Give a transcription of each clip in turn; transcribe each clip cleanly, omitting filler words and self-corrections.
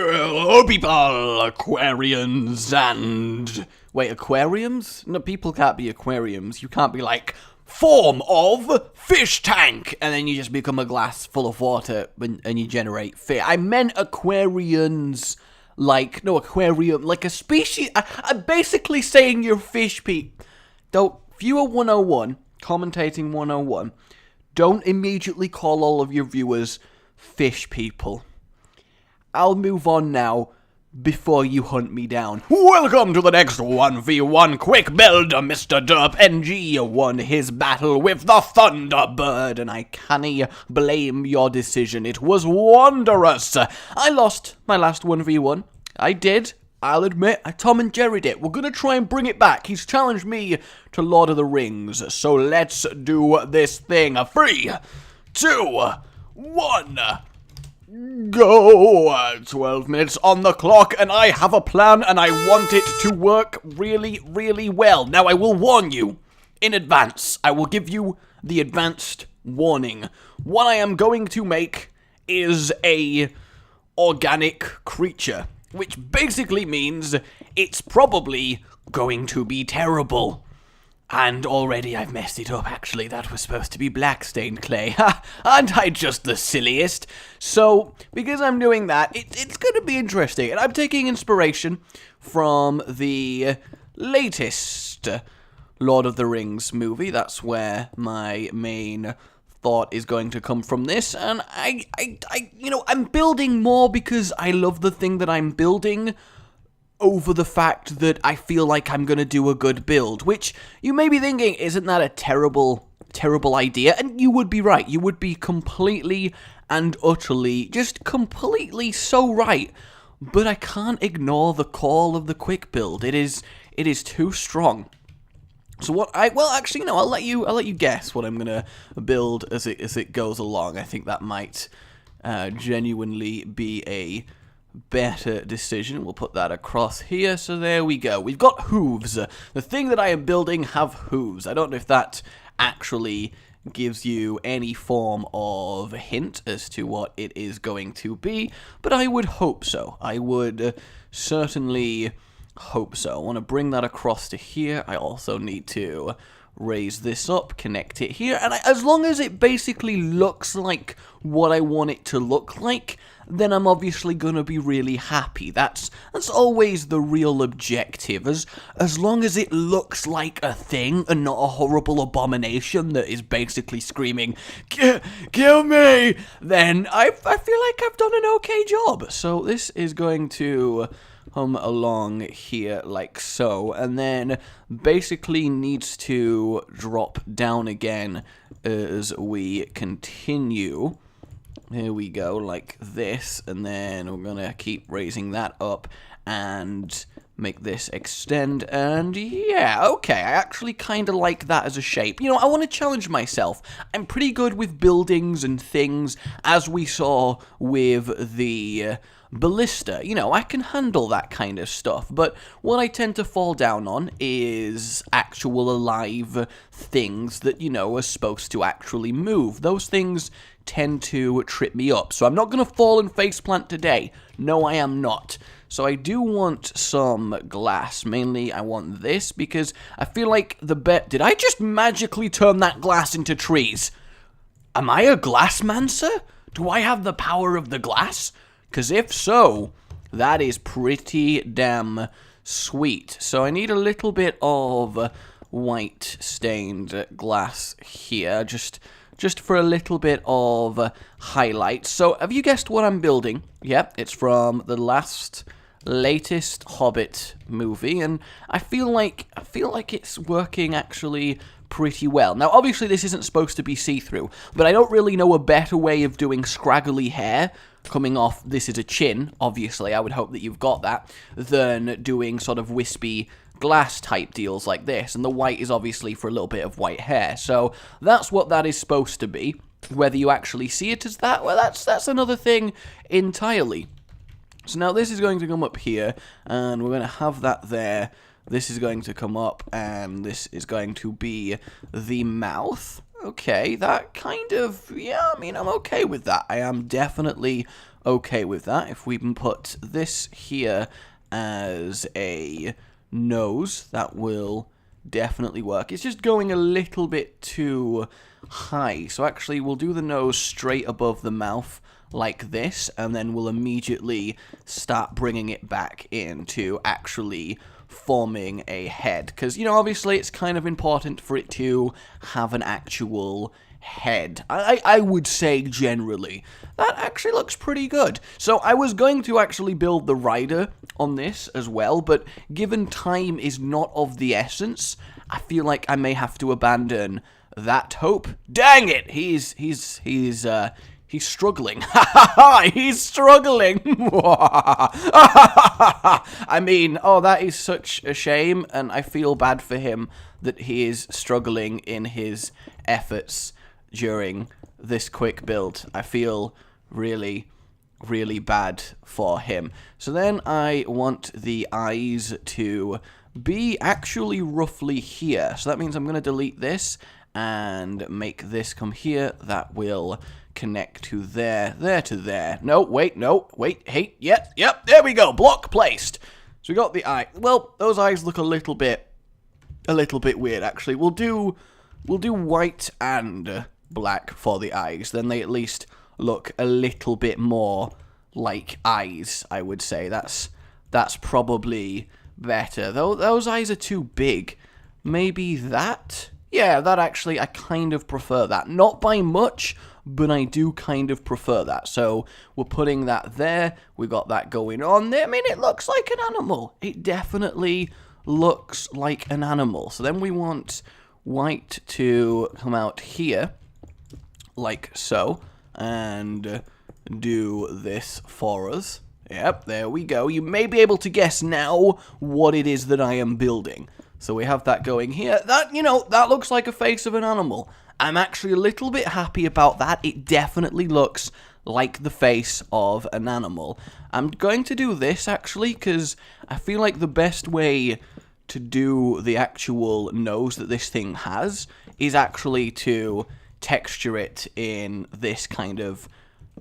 Hello, people, Aquarians, and... Wait, aquariums? No, people can't be aquariums. You can't be like, form of fish tank, and then you just become a glass full of water and you generate fish. I meant aquarians, like, no, aquarium, like a species. I'm basically saying you're fish people. Don't, viewer 101, commentating 101, don't immediately call all of your viewers fish people. I'll move on now before you hunt me down. Welcome to the next 1v1 quick build. Mr. Derp NG won his battle with the Thunderbird, and I can't blame your decision. It was wondrous. I lost my last 1v1. I did. I'll admit, I Tom and Jerry'd it. We're gonna try and bring it back. He's challenged me to Lord of the Rings, so let's do this thing. 3, 2, 1... Go! 12 minutes on the clock, and I have a plan, and I want it to work really, really well. Now, I will warn you in advance. I will give you the advanced warning. What I am going to make is a organic creature, which basically means it's probably going to be terrible. And already I've messed it up, actually. That was supposed to be black stained clay. Ha! Aren't I just the silliest? So, because I'm doing that, it's going to be interesting. And I'm taking inspiration from the latest Lord of the Rings movie. That's where my main thought is going to come from this. And I'm building more because I love the thing that I'm building, over the fact that I feel like I'm going to do a good build, which you may be thinking, isn't that a terrible idea? And you would be right. You would be completely and utterly, just completely so right. But I can't ignore the call of the quick build. It is too strong. So I'll let you guess what I'm going to build as it goes along. I think that might genuinely be a better decision. We'll put that across here, so there we go. We've got hooves. The thing that I am building have hooves. I don't know if that actually gives you any form of hint as to what it is going to be, but I would hope so. I would certainly hope so. I want to bring that across to here. I also need to raise this up, connect it here, and as long as it basically looks like what I want it to look like, then I'm obviously going to be really happy. That's always the real objective. As long as it looks like a thing and not a horrible abomination that is basically screaming, kill me, then I feel like I've done an okay job. So this is going to come along here like so, and then basically needs to drop down again as we continue. Here we go, like this, and then we're gonna keep raising that up and make this extend, and yeah, okay, I actually kind of like that as a shape. You know, I want to challenge myself. I'm pretty good with buildings and things, as we saw with the ballista. You know, I can handle that kind of stuff, but what I tend to fall down on is actual alive things that, you know, are supposed to actually move. Those things tend to trip me up, so I'm not going to fall and faceplant today. No, I am not. So I do want some glass. Mainly, I want this because I feel like did I just magically turn that glass into trees? Am I a glassmancer? Do I have the power of the glass? Because if so, that is pretty damn sweet. So I need a little bit of white stained glass here, just for a little bit of highlight. So have you guessed what I'm building? Yep, it's from the latest Hobbit movie, and I feel like it's working actually pretty well. Now, obviously, this isn't supposed to be see-through, but I don't really know a better way of doing scraggly hair coming off. This is a chin, obviously. I would hope that you've got that, than doing sort of wispy glass type deals like this. And the white is obviously for a little bit of white hair. So that's what that is supposed to be. Whether you actually see it as that, well, that's another thing entirely. So now this is going to come up here, and we're going to have that there. This is going to come up, and this is going to be the mouth. Okay, that kind of, yeah, I mean, I'm okay with that. I am definitely okay with that. If we can put this here as a nose, that will definitely work. It's just going a little bit too high. So actually, we'll do the nose straight above the mouth like this, and then we'll immediately start bringing it back into actually forming a head. Because, you know, obviously it's kind of important for it to have an actual head. I would say generally that actually looks pretty good. So I was going to actually build the rider on this as well, but given time is not of the essence, I feel like I may have to abandon that hope. Dang it! He's struggling. He's struggling. I mean, oh, that is such a shame, and I feel bad for him that he is struggling in his efforts during this quick build. I feel really, really bad for him. So then I want the eyes to be actually roughly here. So that means I'm going to delete this and make this come here. That will connect to there, there to there. No, wait, hey, yep, there we go, block placed. So we got the eye. Well, those eyes look a little bit weird, actually. We'll do white and black for the eyes, then they at least look a little bit more like eyes, I would say. That's probably better. Though those eyes are too big. Maybe that? Yeah, that actually, I kind of prefer that. Not by much, but I do kind of prefer that. So we're putting that there. We got that going on there. I mean, it looks like an animal. It definitely looks like an animal. So then we want white to come out here, like so, and do this for us. Yep, there we go. You may be able to guess now what it is that I am building. So we have that going here. That, you know, that looks like a face of an animal. I'm actually a little bit happy about that. It definitely looks like the face of an animal. I'm going to do this, actually, because I feel like the best way to do the actual nose that this thing has is actually to texture it in this kind of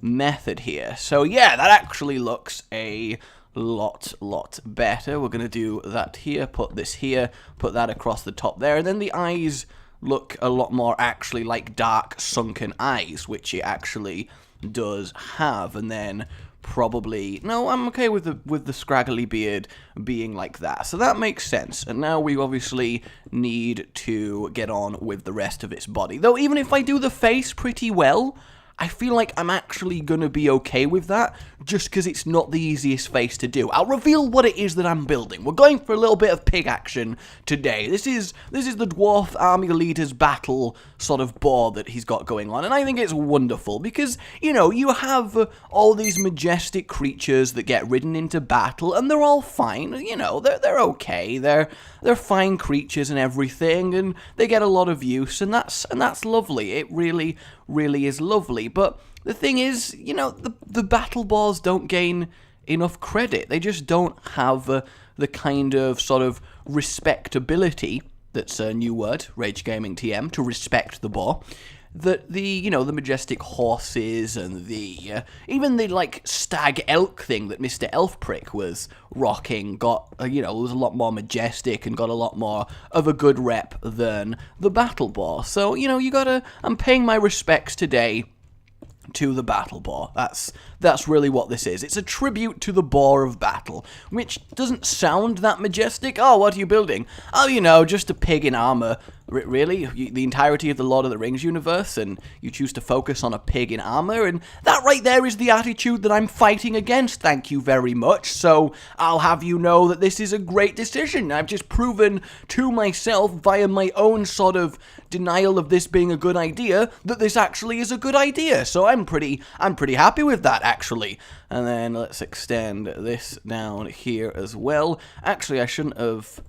method here. So yeah, that actually looks a lot better. We're going to do that here, put this here, put that across the top there, and then the eyes look a lot more actually like dark sunken eyes, which it actually does have. And then probably, no, I'm okay with the scraggly beard being like that, so that makes sense. And now we obviously need to get on with the rest of its body, though even if I do the face pretty well, I feel like I'm actually going to be okay with that, just because it's not the easiest face to do. I'll reveal what it is that I'm building. We're going for a little bit of pig action today. This is the dwarf army leader's battle sort of boar that he's got going on, and I think it's wonderful, because, you know, you have all these majestic creatures that get ridden into battle, and they're all fine, you know, they're okay, they're fine creatures and everything, and they get a lot of use, and that's lovely. It really is lovely. But the thing is, you know, the battle boars don't gain enough credit. They just don't have the kind of sort of respectability, that's a new word, Rage Gaming TM, to respect the boar, that the, you know, the majestic horses and the even the like stag elk thing that Mr. Elfprick was rocking got, you know, was a lot more majestic and got a lot more of a good rep than the battle boar. So, you know, I'm paying my respects today to the battle boar. That's really what this is. It's a tribute to the boar of battle, which doesn't sound that majestic. Oh, what are you building? Oh, you know, just a pig in armor. Really? The entirety of the Lord of the Rings universe, and you choose to focus on a pig in armor? And that right there is the attitude that I'm fighting against, thank you very much. So I'll have you know that this is a great decision. I've just proven to myself via my own sort of denial of this being a good idea that this actually is a good idea. So I'm pretty happy with that, actually. And then let's extend this down here as well. Actually, I shouldn't have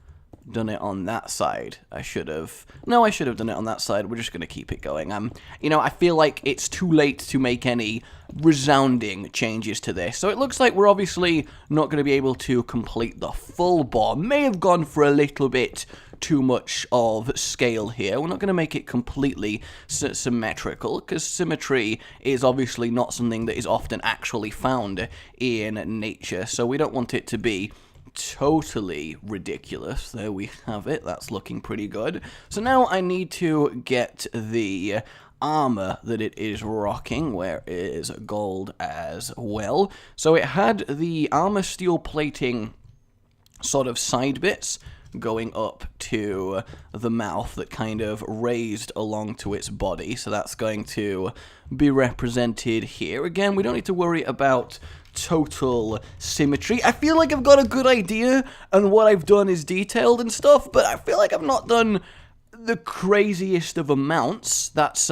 done it on that side. I should have done it on that side. We're just going to keep it going. You know, I feel like it's too late to make any resounding changes to this. So it looks like we're obviously not going to be able to complete the full bore. May have gone for a little bit too much of scale here. We're not going to make it completely symmetrical, because symmetry is obviously not something that is often actually found in nature. So we don't want it to be totally ridiculous. There we have it. That's looking pretty good. So now I need to get the armor that it is rocking, where it is gold as well. So it had the armor steel plating sort of side bits going up to the mouth that kind of raised along to its body. So that's going to be represented here. Again, we don't need to worry about total symmetry. I feel like I've got a good idea, and what I've done is detailed and stuff, but I feel like I've not done the craziest of amounts. That's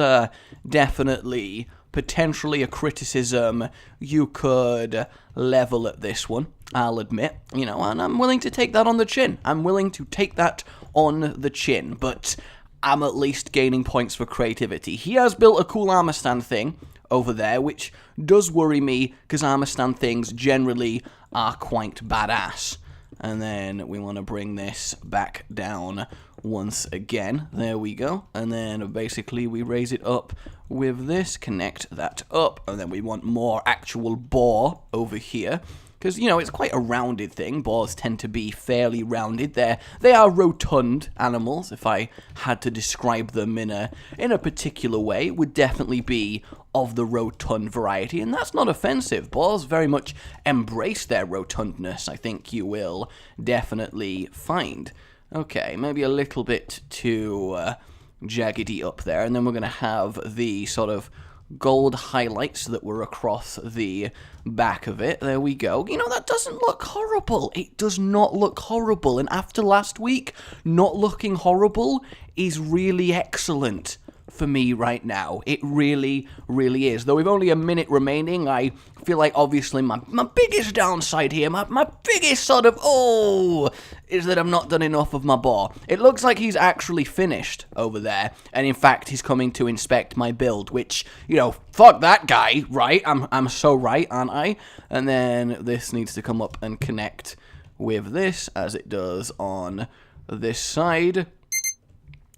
definitely potentially a criticism you could level at this one, I'll admit, you know, and I'm willing to take that on the chin. I'm willing to take that on the chin, but I'm at least gaining points for creativity. He has built a cool armor stand thing over there, which does worry me, because armor stand things generally are quite badass. And then we want to bring this back down once again. There we go. And then basically we raise it up with this, connect that up, and then we want more actual bore over here. Because, you know, it's quite a rounded thing. Boars tend to be fairly rounded. They are rotund animals. If I had to describe them in a particular way, it would definitely be of the rotund variety. And that's not offensive. Boars very much embrace their rotundness, I think you will definitely find. Okay, maybe a little bit too jaggedy up there. And then we're going to have the sort of gold highlights that were across the back of it. There we go. You know, that doesn't look horrible. It does not look horrible. And after last week, not looking horrible is really excellent for me right now. It really, really is. Though we've only a minute remaining, I feel like obviously my biggest downside here, my biggest sort of, is that I've not done enough of my boar. It looks like he's actually finished over there, and in fact he's coming to inspect my build, which, you know, fuck that guy, right? I'm so right, aren't I? And then this needs to come up and connect with this, as it does on this side.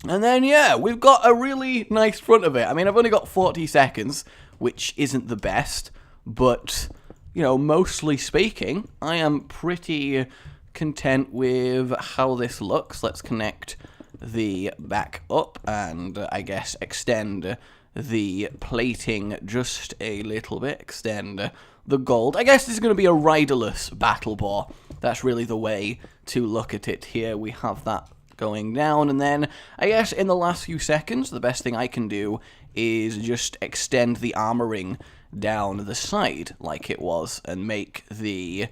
And then, yeah, we've got a really nice front of it. I mean, I've only got 40 seconds, which isn't the best, but, you know, mostly speaking, I am pretty content with how this looks. Let's connect the back up and, I guess, extend the plating just a little bit. Extend the gold. I guess this is going to be a riderless battle boar. That's really the way to look at it here. We have that going down, and then I guess in the last few seconds the best thing I can do is just extend the armoring down the side like it was and make the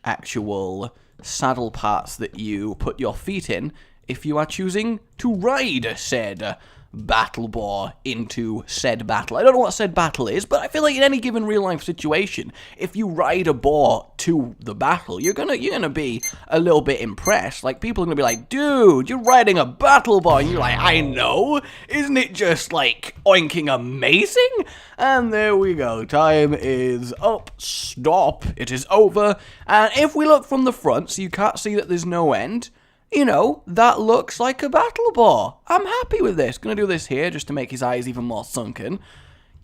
actual saddle parts that you put your feet in if you are choosing to ride said battle boar into said battle. I don't know what said battle is, but I feel like in any given real life situation, if you ride a boar to the battle, you're gonna be a little bit impressed. Like, people are gonna be like, dude, you're riding a battle boar, and you're like, I know, isn't it just like oinking amazing? And there we go, time is up, stop, it is over. And if we look from the front, so you can't see that there's no end, you know, that looks like a battle boar. I'm happy with this. Gonna do this here just to make his eyes even more sunken.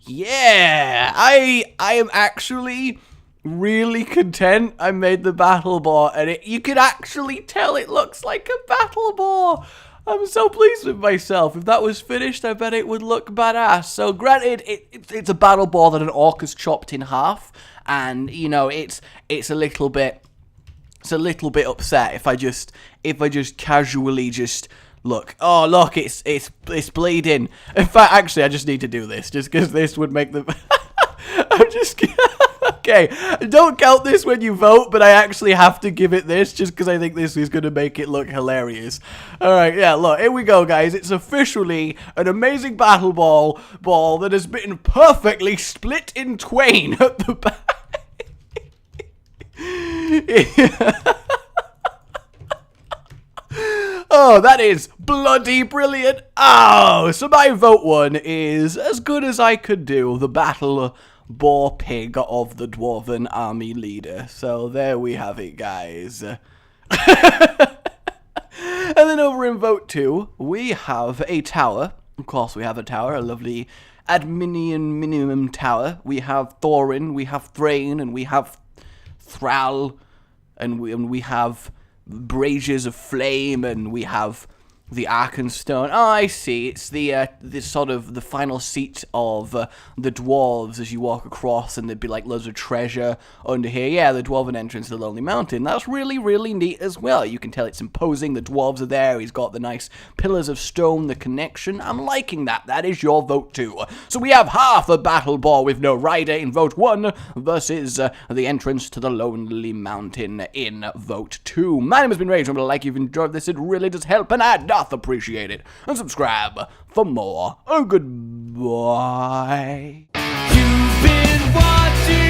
Yeah, I am actually really content I made the battle boar, and you could actually tell it looks like a battle boar. I'm so pleased with myself. If that was finished, I bet it would look badass. So granted, it's a battle boar that an orc has chopped in half, and, you know, it's a little bit upset if I just casually just look. Oh, look, it's bleeding. In fact, actually, I just need to do this just because this would make the. I'm just okay. Don't count this when you vote, but I actually have to give it this just because I think this is going to make it look hilarious. All right, yeah. Look, here we go, guys. It's officially an amazing battle ball that has been perfectly split in twain at the back. Oh, that is bloody brilliant. Oh, so my vote 1 is as good as I could do. The battle boar pig of the dwarven army leader. So there we have it, guys. And then over in vote 2, we have a tower. Of course, we have a tower, a lovely adminion minimum tower. We have Thorin, we have Thrain, and we have Thrall, and we have Braziers of Flame, and we have the Arkenstone. Oh, I see. It's the sort of the final seat of the dwarves as you walk across, and there'd be like loads of treasure under here. Yeah, the dwarven entrance to the Lonely Mountain. That's really, really neat as well. You can tell it's imposing. The dwarves are there. He's got the nice pillars of stone, the connection. I'm liking that. That is your vote 2. So we have half a battle boar with no rider in vote 1 versus the entrance to the Lonely Mountain in vote 2. My name has been Rage. I'm like you've enjoyed this. It really does help, and I appreciate it, and subscribe for more. Oh, goodbye. You've been watching